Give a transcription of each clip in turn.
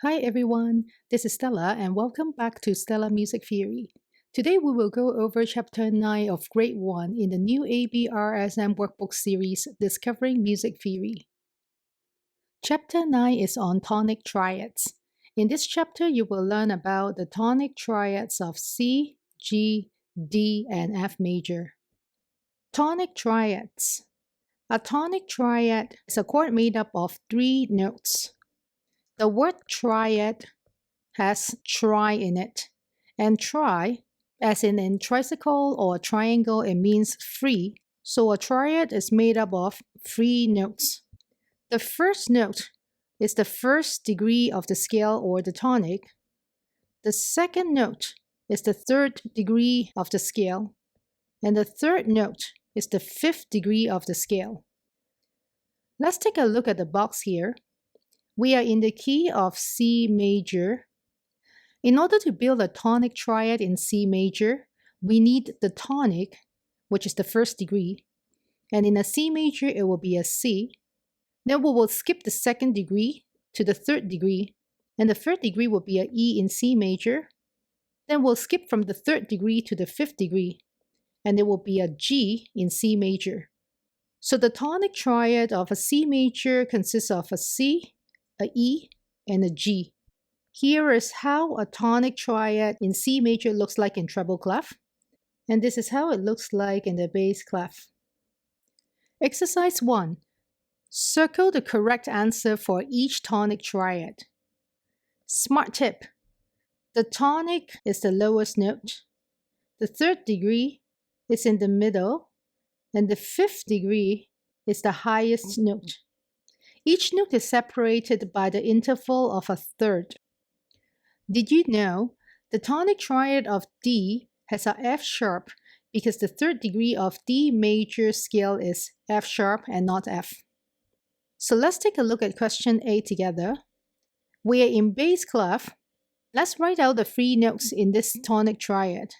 Hi everyone, this is Stella and welcome back to Stellar Music Theory. Today we will go over Chapter 9 of Grade 1 in the new ABRSM workbook series Discovering Music Theory. Chapter 9 is on tonic triads. In this chapter you will learn about the tonic triads of C, G, D, and F major. Tonic triads. A tonic triad is a chord made up of 3 notes. The word triad has tri in it, and tri, as in tricycle or triangle, it means 3. So a triad is made up of 3 notes. The first note is the first degree of the scale or the tonic. The second note is the third degree of the scale, and the third note is the 5th degree of the scale. Let's take a look at the box here. We are in the key of C major. In order to build a tonic triad in C major, we need the tonic, which is the first degree, and in a C major it will be a C. Then we will skip the second degree to the third degree, and the third degree will be a E in C major. Then we'll skip from the third degree to the 5th degree, and it will be a G in C major. So the tonic triad of a C major consists of a C, a E, and a G. Here is how a tonic triad in C major looks like in treble clef, and this is how it looks like in the bass clef. Exercise 1. Circle the correct answer for each tonic triad. Smart tip. The tonic is the lowest note, the third degree is in the middle, and the 5th degree is the highest note. Each note is separated by the interval of a third. Did you know the tonic triad of D has a F sharp because the third degree of D major scale is F sharp and not F? So let's take a look at question A together. We are in bass clef. Let's write out the 3 notes in this tonic triad.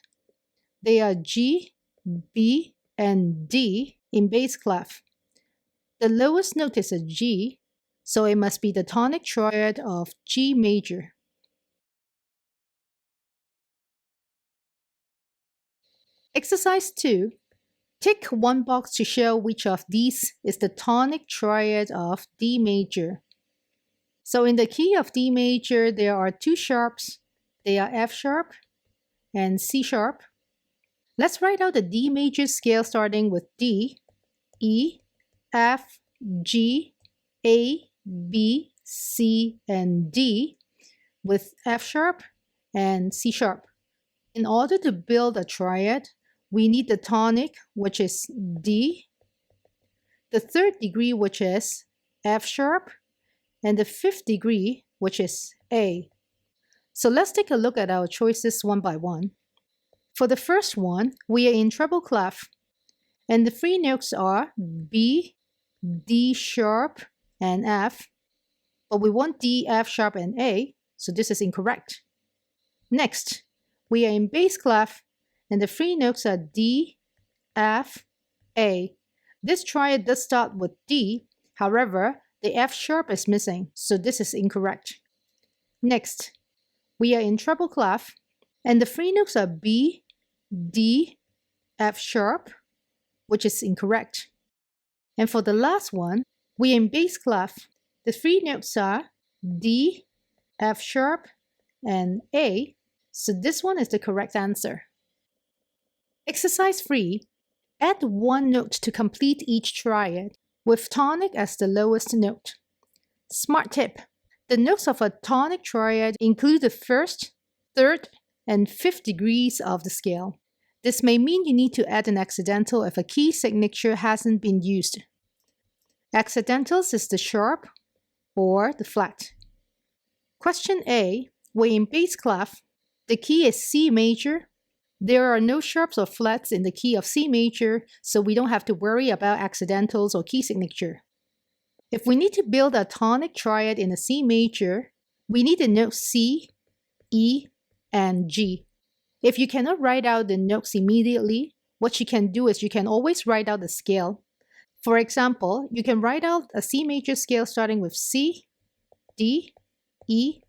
They are G, B, and D in bass clef. The lowest note is a G, so it must be the tonic triad of G major. Exercise 2. Tick one box to show which of these is the tonic triad of D major. So in the key of D major, there are 2 sharps. They are F sharp and C sharp. Let's write out the D major scale starting with D, E, F, G, A, B, C, and D with F sharp and C sharp. In order to build a triad, we need the tonic, which is D, the third degree, which is F sharp, and the 5th degree, which is A. So let's take a look at our choices one by one. For the first one, we are in treble clef, and the 3 notes are B, D sharp, and F, but we want D, F sharp, and A, so this is incorrect. Next, we are in bass clef, and the 3 notes are D, F, A. This triad does start with D, however, the F sharp is missing, so this is incorrect. Next, we are in treble clef, and the 3 notes are B, D, F sharp, which is incorrect. And for the last one, we are in bass clef. The 3 notes are D, F sharp, and A, so this one is the correct answer. Exercise 3. Add 1 note to complete each triad, with tonic as the lowest note. Smart tip. The notes of a tonic triad include the 1st, 3rd, and 5th degrees of the scale. This may mean you need to add an accidental if a key signature hasn't been used. Accidentals is the sharp or the flat. Question A. We're in bass clef. The key is C major. There are no sharps or flats in the key of C major, so we don't have to worry about accidentals or key signature. If we need to build a tonic triad in a C major, we need the notes C, E, and G. If you cannot write out the notes immediately, what you can do is you can always write out the scale. For example, you can write out a C major scale starting with C, D, E,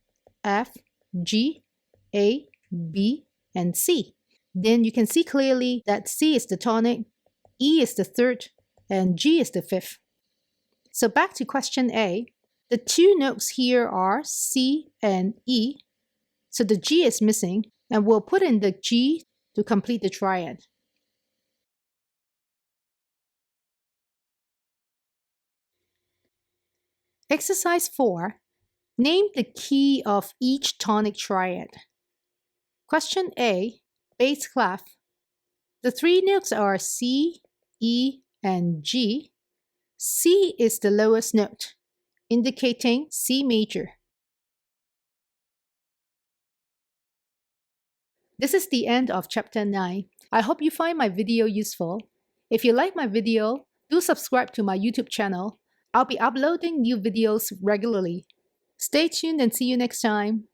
F, G, A, B, and C. Then you can see clearly that C is the tonic, E is the third, and G is the fifth. So back to question A. The two notes here are C and E, so the G is missing, and we'll put in the G to complete the triad. Exercise 4. Name the key of each tonic triad. Question A, bass clef. The three notes are C, E, and G. C is the lowest note, indicating C major. This is the end of Chapter 9. I hope you find my video useful. If you like my video, do subscribe to my YouTube channel. I'll be uploading new videos regularly. Stay tuned and see you next time.